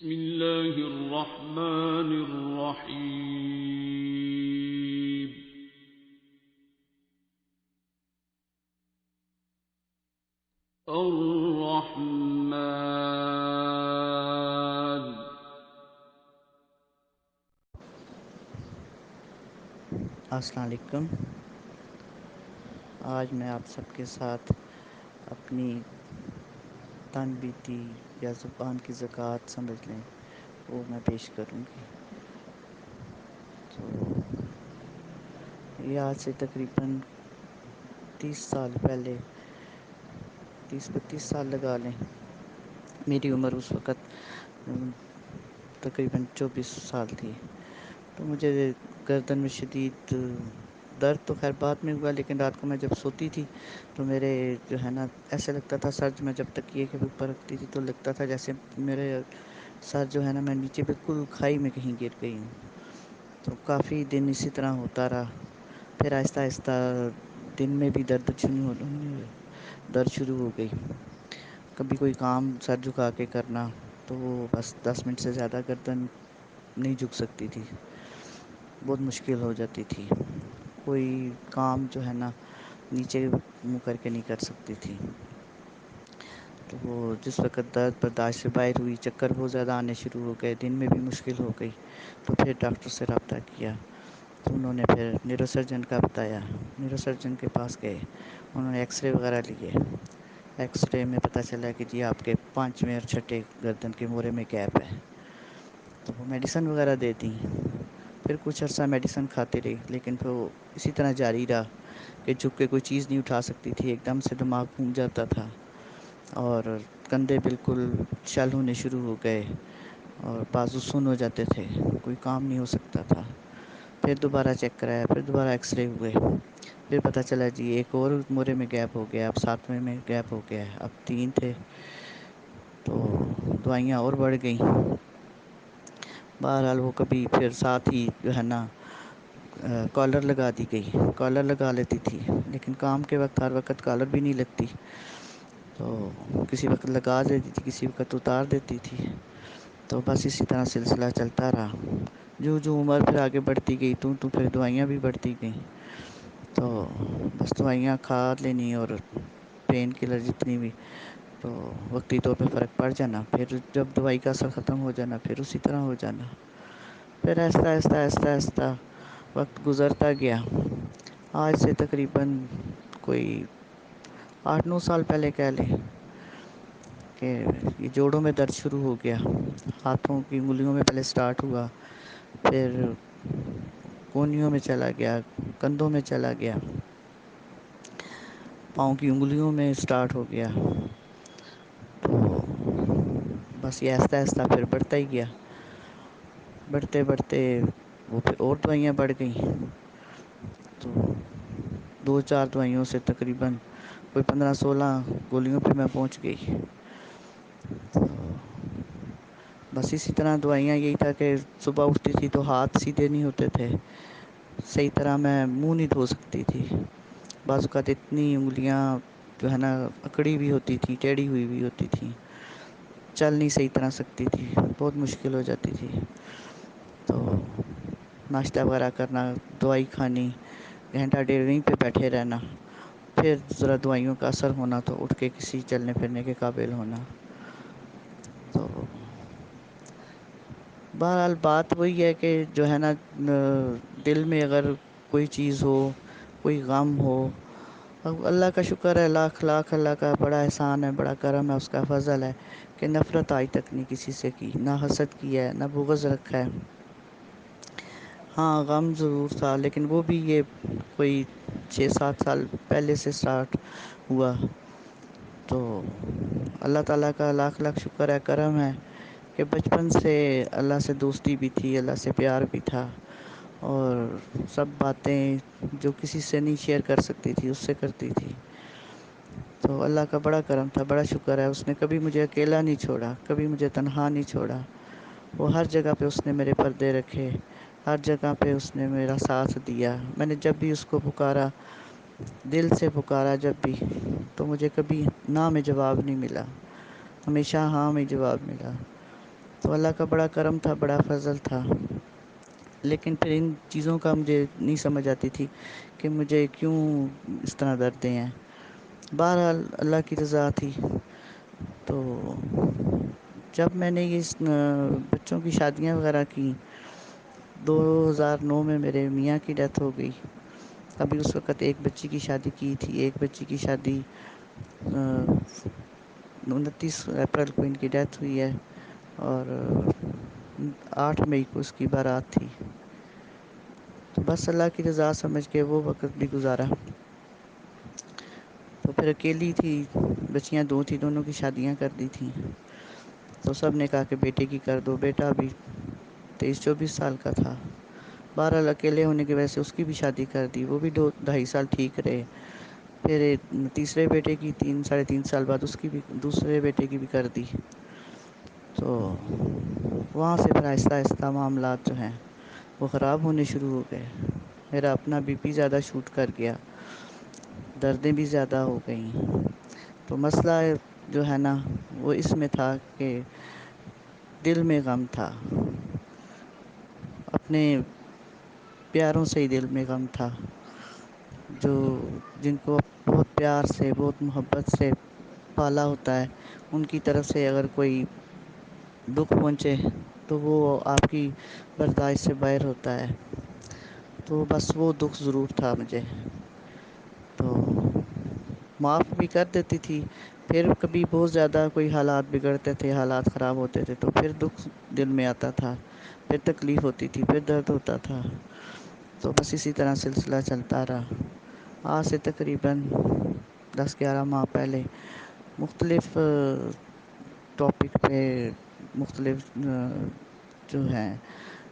بسم الله الرحمن الرحيم. الرحمن. السلام علیکم. آج میں آپ سب کے ساتھ اپنی تن بیتی یا زبان کی زکوٰۃ سمجھ لیں وہ میں پیش کروں گی. تو یہ آج سے تقریباً 30 سال پہلے 30-32 سال لگا لیں. میری عمر اس وقت تقریباً 24 سال تھی. تو مجھے گردن میں شدید درد تو خیر بعد میں ہوا، لیکن رات کو میں جب سوتی تھی تو میرے جو ہے نا ایسے لگتا تھا سر میں جب تکیے کے اوپر رکھتی تھی تو لگتا تھا جیسے میرے سر جو ہے نا میں نیچے بالکل کھائی میں کہیں گر گئی ہوں. تو کافی دن اسی طرح ہوتا رہا. پھر آہستہ آہستہ دن میں بھی درد شروع ہو گئی. کبھی کوئی کام سر جھکا کے کرنا تو وہ بس 10 منٹ سے زیادہ گردن نہیں جھک سکتی تھی، بہت مشکل ہو جاتی تھی. کوئی کام جو ہے نا نیچے منہ کر کے نہیں کر سکتی تھی. تو وہ جس وقت درد برداشت سے باہر ہوئی، چکر بہت زیادہ آنے شروع ہو گئے، دن میں بھی مشکل ہو گئی. تو پھر ڈاکٹر سے رابطہ کیا تو انہوں نے پھر نیورو سرجن کا بتایا. نیورو سرجن کے پاس گئے، انہوں نے ایکس رے وغیرہ لیے. ایکس رے میں پتہ چلا کہ جی آپ کے 5ویں اور 6ٹھے گردن کے موڑے میں گیپ ہے. تو وہ میڈیسن وغیرہ دے دیں. پھر کچھ عرصہ میڈیسن کھاتے رہی، لیکن پھر وہ اسی طرح جاری رہا کہ جھک کے کوئی چیز نہیں اٹھا سکتی تھی. ایک دم سے دماغ گھوم جاتا تھا اور کندھے بالکل شل ہونے شروع ہو گئے اور بازو سن ہو جاتے تھے، کوئی کام نہیں ہو سکتا تھا. پھر دوبارہ چیک کرایا، پھر دوبارہ ایکس رے ہوئے. پھر پتہ چلا جی ایک اور موڑے میں گیپ ہو گیا، اب 7ویں میں گیپ ہو گیا ہے، اب 3 تھے. تو دوائیاں اور بڑھ گئیں. بہرحال وہ کبھی پھر ساتھ ہی جو ہے نا کالر لگا دی گئی. کالر لگا لیتی تھی، لیکن کام کے وقت ہر وقت کالر بھی نہیں لگتی. تو کسی وقت لگا دیتی تھی، کسی وقت اتار دیتی تھی. تو بس اسی طرح سلسلہ چلتا رہا. جو عمر پھر آگے بڑھتی گئی تو پھر دوائیاں بھی بڑھتی گئیں. تو بس دوائیاں کھا لینی اور پین کلر جتنی بھی، تو وقتی طور پہ فرق پڑ جانا. پھر جب دوائی کا اثر ختم ہو جانا پھر اسی طرح ہو جانا. پھر آہستہ آہستہ آہستہ آہستہ وقت گزرتا گیا. آج سے تقریباً کوئی 8-9 سال پہلے کہہ لیں کہ یہ جوڑوں میں درد شروع ہو گیا. ہاتھوں کی انگلیوں میں پہلے سٹارٹ ہوا، پھر کونیوں میں چلا گیا، کندھوں میں چلا گیا، پاؤں کی انگلیوں میں سٹارٹ ہو گیا. تو بس یہ آہستہ آہستہ پھر بڑھتا ہی گیا. بڑھتے بڑھتے وہ پھر اور دوائیاں بڑھ گئیں. تو 2-4 دوائیوں سے تقریباً کوئی 15-16 گولیوں پہ میں پہنچ گئی. تو بس اسی طرح دوائیاں یہی تھا کہ صبح اٹھتی تھی تو ہاتھ سیدھے نہیں ہوتے تھے، صحیح طرح میں منہ نہیں دھو سکتی تھی. بعض اوقات اتنی انگلیاں جو ہے نا اکڑی ہوئی ہوتی تھیں، ٹیڑھی ہوئی ہوئی ہوتی تھیں، چل نہیں صحیح طرح سکتی تھی، بہت مشکل ہو جاتی تھی. تو ناشتہ وغیرہ کرنا، دوائی کھانی، گھنٹہ ڈیڑھ وہیں پہ بیٹھے رہنا، پھر ذرا دوائیوں کا اثر ہونا تو اٹھ کے کسی چلنے پھرنے کے قابل ہونا. تو بہرحال بات وہی ہے کہ جو ہے نا دل میں اگر کوئی چیز ہو، کوئی غم ہو، اب اللہ کا شکر ہے، لاکھ لاکھ اللہ کا بڑا احسان ہے، بڑا کرم ہے، اس کا فضل ہے کہ نفرت آج تک نہیں کسی سے کی، نہ حسد کیا ہے، نہ بغض رکھا ہے. ہاں غم ضرور تھا، لیکن وہ بھی یہ کوئی 6-7 سال پہلے سے سٹارٹ ہوا. تو اللہ تعالیٰ کا لاکھ لاکھ شکر ہے، کرم ہے کہ بچپن سے اللہ سے دوستی بھی تھی، اللہ سے پیار بھی تھا، اور سب باتیں جو کسی سے نہیں شیئر کر سکتی تھی اس سے کرتی تھی. تو اللہ کا بڑا کرم تھا، بڑا شکر ہے، اس نے کبھی مجھے اکیلا نہیں چھوڑا، کبھی مجھے تنہا نہیں چھوڑا. وہ ہر جگہ پہ اس نے میرے پردے رکھے، ہر جگہ پہ اس نے میرا ساتھ دیا. میں نے جب بھی اس کو پکارا، دل سے پکارا جب بھی، تو مجھے کبھی نہ میں جواب نہیں ملا، ہمیشہ ہاں میں جواب ملا. تو تو اللہ کا بڑا کرم تھا، بڑا فضل تھا، لیکن پھر ان چیزوں کا مجھے نہیں سمجھ آتی تھی کہ مجھے کیوں اس طرح دردیں ہیں. بہرحال اللہ کی رضا تھی. تو جب میں نے یہ بچوں کی شادیاں وغیرہ کی، 2009 میں میرے میاں کی ڈیتھ ہو گئی. ابھی اس وقت ایک بچی کی شادی کی تھی. ایک بچی کی شادی 29 اپریل کو ان کی ڈیتھ ہوئی ہے، اور 8 مئی کو اس کی بارات تھی. تو بس اللہ کی رضا سمجھ کے وہ وقت بھی گزارا. تو پھر اکیلی تھی، بچیاں 2 تھیں، دونوں کی شادیاں کر دی تھیں. تو سب نے کہا کہ بیٹے کی کر دو. بیٹا بھی 23-24 سال کا تھا. بہرحال اکیلے ہونے کی وجہ سے اس کی بھی شادی کر دی. وہ بھی 2-2.5 سال ٹھیک رہے. پھر تیسرے بیٹے کی 3-3.5 سال بعد اس کی بھی، دوسرے بیٹے کی بھی کر دی. تو وہاں سے پھر آہستہ آہستہ معاملات جو ہیں وہ خراب ہونے شروع ہو گئے. میرا اپنا بی پی زیادہ شوٹ کر گیا، دردیں بھی زیادہ ہو گئیں. تو مسئلہ جو ہے نا وہ اس میں تھا کہ دل میں غم تھا، اپنے پیاروں سے ہی دل میں غم تھا، جو جن کو بہت پیار سے، بہت محبت سے پالا ہوتا ہے، ان کی طرف سے اگر کوئی دکھ پہنچے تو وہ آپ کی برداشت سے باہر ہوتا ہے. تو بس وہ دکھ ضرور تھا مجھے. تو معاف بھی کر دیتی تھی. پھر کبھی بہت زیادہ کوئی حالات بگڑتے تھے، حالات خراب ہوتے تھے، تو پھر دکھ دل میں آتا تھا، پھر تکلیف ہوتی تھی، پھر درد ہوتا تھا. تو بس اسی طرح سلسلہ چلتا رہا. آج سے تقریباً 10-11 ماہ پہلے مختلف ٹاپک پہ مختلف جو ہیں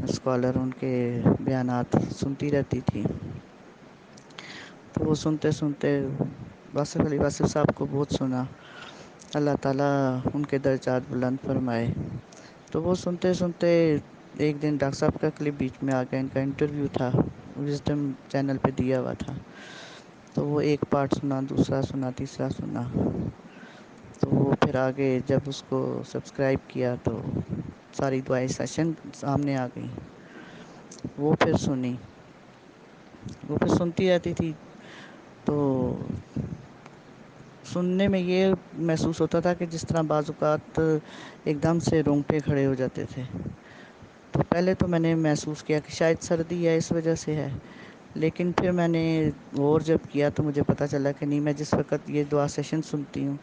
اسکالر ان کے بیانات سنتی رہتی تھی. تو وہ سنتے سنتے واصف علی واصف صاحب کو بہت سنا. اللہ تعالیٰ ان کے درجات بلند فرمائے. تو وہ سنتے سنتے ایک دن ڈاکٹر صاحب کا کلپ بیچ میں آ گیا. ان کا انٹرویو تھا، وژڈم چینل پہ دیا ہوا تھا. تو وہ ایک پارٹ سنا، دوسرا سنا، تیسرا سنا. تو وہ پھر آگے جب اس کو سبسکرائب کیا تو ساری دعائیں سیشن سامنے آ گئیں. وہ پھر سنی، وہ پھر سنتی رہتی تھی. تو سننے میں یہ محسوس ہوتا تھا کہ جس طرح بعض اوقات ایک دم سے رونگٹے کھڑے ہو جاتے تھے. تو پہلے تو میں نے محسوس کیا کہ شاید سردی ہے، اس وجہ سے ہے. لیکن پھر میں نے غور جب کیا تو مجھے پتہ چلا کہ نہیں، میں جس وقت یہ دعا سیشن سنتی ہوں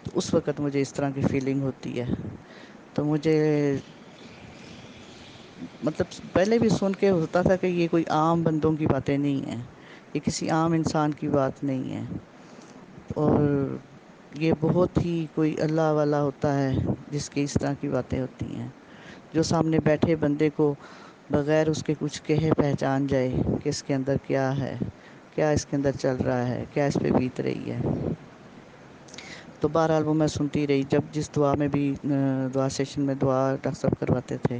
تو اس وقت مجھے اس طرح کی فیلنگ ہوتی ہے. تو مجھے مطلب پہلے بھی سن کے ہوتا تھا کہ یہ کوئی عام بندوں کی باتیں نہیں ہیں، یہ کسی عام انسان کی بات نہیں ہے، اور یہ بہت ہی کوئی اللہ والا ہوتا ہے جس کی اس طرح کی باتیں ہوتی ہیں، جو سامنے بیٹھے بندے کو بغیر اس کے کچھ کہے پہچان جائے کہ اس کے اندر کیا ہے، کیا اس کے اندر چل رہا ہے، کیا اس پہ بیت رہی ہے. تو بہرحال وہ میں سنتی رہی. جب جس دعا میں بھی دعا سیشن میں دعا ڈاکٹر صاحب کرواتے تھے،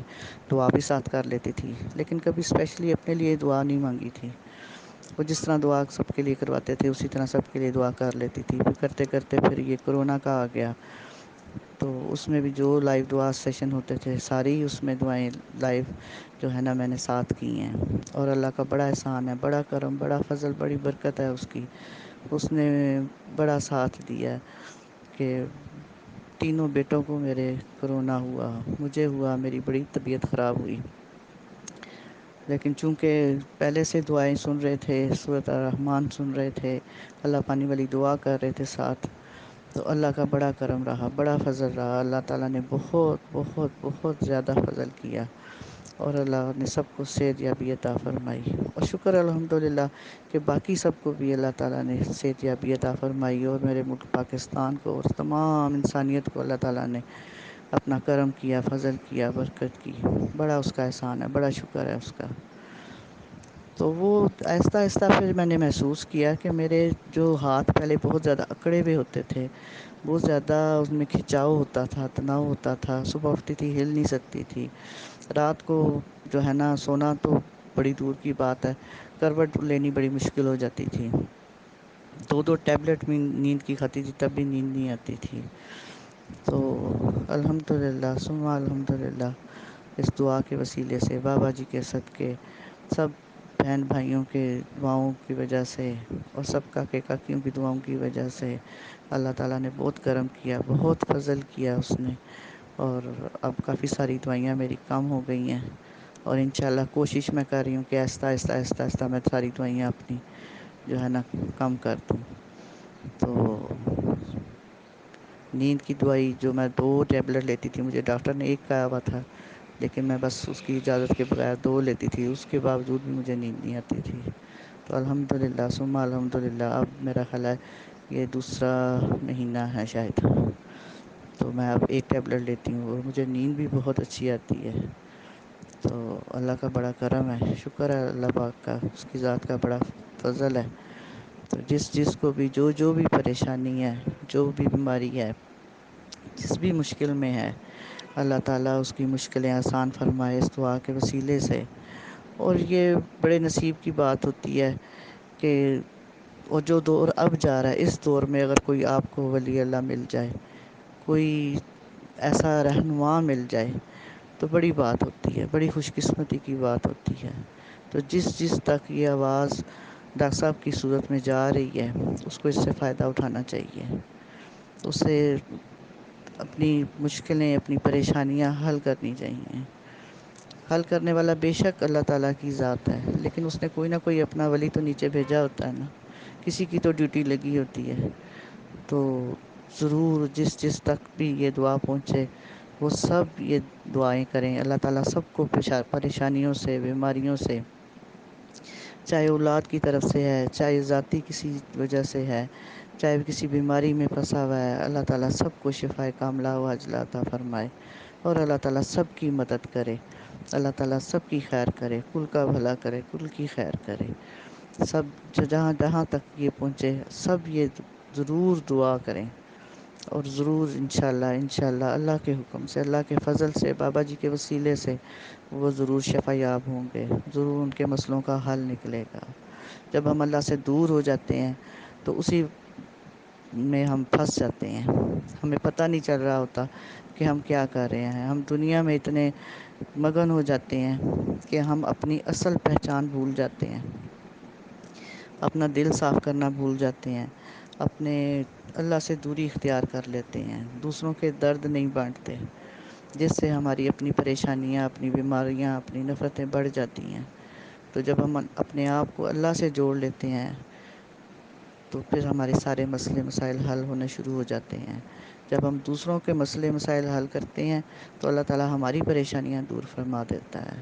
دعا بھی ساتھ کر لیتی تھی، لیکن کبھی اسپیشلی اپنے لیے دعا نہیں مانگی تھی. وہ جس طرح دعا سب کے لیے کرواتے تھے اسی طرح سب کے لیے دعا کر لیتی تھی. پھر کرتے کرتے پھر یہ کرونا کا آ گیا. تو اس میں بھی جو لائیو دعا سیشن ہوتے تھے ساری اس میں دعائیں لائیو جو ہے نا میں نے ساتھ کی ہیں. اور اللہ کا بڑا احسان ہے، بڑا کرم، بڑا فضل، بڑی برکت ہے اس کی. اس نے بڑا ساتھ دیا کہ تینوں بیٹوں کو میرے کرونا ہوا، مجھے ہوا، میری بڑی طبیعت خراب ہوئی. لیکن چونکہ پہلے سے دعائیں سن رہے تھے، سورۃ الرحمن سن رہے تھے، اللہ پانی والی دعا کر رہے تھے ساتھ، تو اللہ کا بڑا کرم رہا، بڑا فضل رہا. اللہ تعالیٰ نے بہت بہت بہت زیادہ فضل کیا، اور اللہ نے سب کو صحت یابی عطا فرمائی. اور شکر الحمد للہ کہ باقی سب کو بھی اللہ تعالیٰ نے صحت یابی عطا فرمائی، اور میرے ملک پاکستان کو اور تمام انسانیت کو اللہ تعالیٰ نے اپنا کرم کیا، فضل کیا، برکت کی. بڑا اس کا احسان ہے، بڑا شکر ہے اس کا. تو وہ آہستہ آہستہ پھر میں نے محسوس کیا کہ میرے جو ہاتھ پہلے بہت زیادہ اکڑے ہوئے ہوتے تھے، بہت زیادہ اس میں کھنچاؤ ہوتا تھا، تناؤ ہوتا تھا، صبح اٹھتی تھی ہل نہیں سکتی تھی، رات کو جو ہے نا سونا تو بڑی دور کی بات ہے، کروٹ لینی بڑی مشکل ہو جاتی تھی. 2 2 ٹیبلٹ میں نیند کی کھاتی تھی تب بھی نیند نہیں آتی تھی. تو الحمدللہ ثم الحمدللہ اس دعا کے وسیلے سے، بابا جی کے صدقے، سب بہن بھائیوں کے دعاؤں کی وجہ سے اور سب کاکے کاکیوں کی دعاؤں کی وجہ سے اللہ تعالیٰ نے بہت کرم کیا، بہت فضل کیا اس نے، اور اب کافی ساری دوائیاں میری کم ہو گئی ہیں، اور انشاءاللہ کوشش میں کر رہی ہوں کہ آہستہ آہستہ آہستہ آہستہ میں ساری دوائیاں اپنی جو ہے نا کم کر دوں۔ تو نیند کی دوائی جو میں 2 ٹیبلٹ لیتی تھی، مجھے ڈاکٹر نے 1 کہا ہوا تھا، لیکن میں بس اس کی اجازت کے بغیر 2 لیتی تھی، اس کے باوجود بھی مجھے نیند نہیں آتی تھی۔ تو الحمدللہ ثم الحمدللہ اب میرا خیال ہے یہ دوسرا مہینہ ہے شاید، تو میں اب 1 ٹیبلٹ لیتی ہوں اور مجھے نیند بھی بہت اچھی آتی ہے۔ تو اللہ کا بڑا کرم ہے، شکر ہے اللہ پاک کا، اس کی ذات کا بڑا فضل ہے۔ تو جس کو بھی جو بھی پریشانی ہے، جو بھی بیماری ہے، جس بھی مشکل میں ہے، اللہ تعالیٰ اس کی مشکلیں آسان فرمائے اس دعا کے وسیلے سے۔ اور یہ بڑے نصیب کی بات ہوتی ہے کہ اور جو دور اب جا رہا ہے، اس دور میں اگر کوئی آپ کو ولی اللہ مل جائے، کوئی ایسا رہنما مل جائے، تو بڑی بات ہوتی ہے، بڑی خوش قسمتی کی بات ہوتی ہے۔ تو جس تک یہ آواز ڈاکٹر صاحب کی صورت میں جا رہی ہے، اس کو اس سے فائدہ اٹھانا چاہیے، اسے اپنی مشکلیں، اپنی پریشانیاں حل کرنی چاہیے۔ حل کرنے والا بے شک اللہ تعالیٰ کی ذات ہے، لیکن اس نے کوئی نہ کوئی اپنا ولی تو نیچے بھیجا ہوتا ہے نا، کسی کی تو ڈیوٹی لگی ہوتی ہے۔ تو ضرور جس تک بھی یہ دعا پہنچے، وہ سب یہ دعائیں کریں، اللہ تعالیٰ سب کو پریشانیوں سے، بیماریوں سے، چاہے اولاد کی طرف سے ہے، چاہے ذاتی کسی وجہ سے ہے، چاہے کسی بیماری میں پھنسا ہوا ہے، اللہ تعالیٰ سب کو شفائے کاملہ و عاجلہ عطا فرمائے، اور اللہ تعالیٰ سب کی مدد کرے، اللہ تعالیٰ سب کی خیر کرے، کل کا بھلا کرے، کل کی خیر کرے۔ سب جہاں تک یہ پہنچے، سب یہ ضرور دعا کریں، اور ضرور انشاءاللہ اللہ کے حکم سے، اللہ کے فضل سے، بابا جی کے وسیلے سے وہ ضرور شفا یاب ہوں گے، ضرور ان کے مسئلوں کا حل نکلے گا۔ جب ہم اللہ سے دور ہو جاتے ہیں تو اسی میں ہم پھنس جاتے ہیں، ہمیں پتہ نہیں چل رہا ہوتا کہ ہم کیا کر رہے ہیں، ہم دنیا میں اتنے مگن ہو جاتے ہیں کہ ہم اپنی اصل پہچان بھول جاتے ہیں، اپنا دل صاف کرنا بھول جاتے ہیں، اپنے اللہ سے دوری اختیار کر لیتے ہیں، دوسروں کے درد نہیں بانٹتے، جس سے ہماری اپنی پریشانیاں، اپنی بیماریاں، اپنی نفرتیں بڑھ جاتی ہیں۔ تو جب ہم اپنے آپ کو اللہ سے جوڑ لیتے ہیں تو پھر ہمارے سارے مسئلے مسائل حل ہونے شروع ہو جاتے ہیں۔ جب ہم دوسروں کے مسئلے مسائل حل کرتے ہیں تو اللہ تعالیٰ ہماری پریشانیاں دور فرما دیتا ہے۔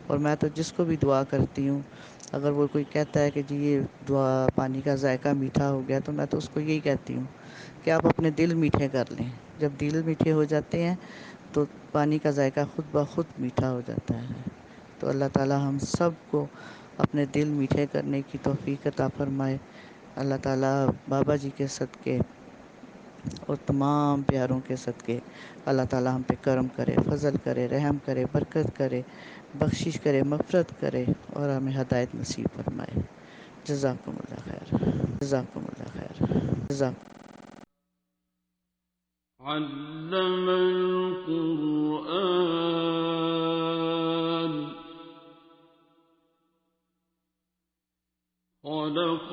اور میں تو جس کو بھی دعا کرتی ہوں، اگر وہ کوئی کہتا ہے کہ جی یہ دعا پانی کا ذائقہ میٹھا ہو گیا، تو میں تو اس کو یہی کہتی ہوں کہ آپ اپنے دل میٹھے کر لیں۔ جب دل میٹھے ہو جاتے ہیں تو پانی کا ذائقہ خود بخود میٹھا ہو جاتا ہے۔ تو اللہ تعالیٰ ہم سب کو اپنے دل میٹھے کرنے کی توفیق عطا فرمائے۔ اللہ تعالیٰ بابا جی کے صدقے اور تمام پیاروں کے صدقے اللہ تعالیٰ ہم پہ کرم کرے، فضل کرے، رحم کرے، برکت کرے، بخشش کرے، مغفرت کرے، اور ہمیں ہدایت نصیب فرمائے۔ جزاکم اللہ خیر، جزاکم اللہ خیر، جزاکم۔ علم القرآن خلق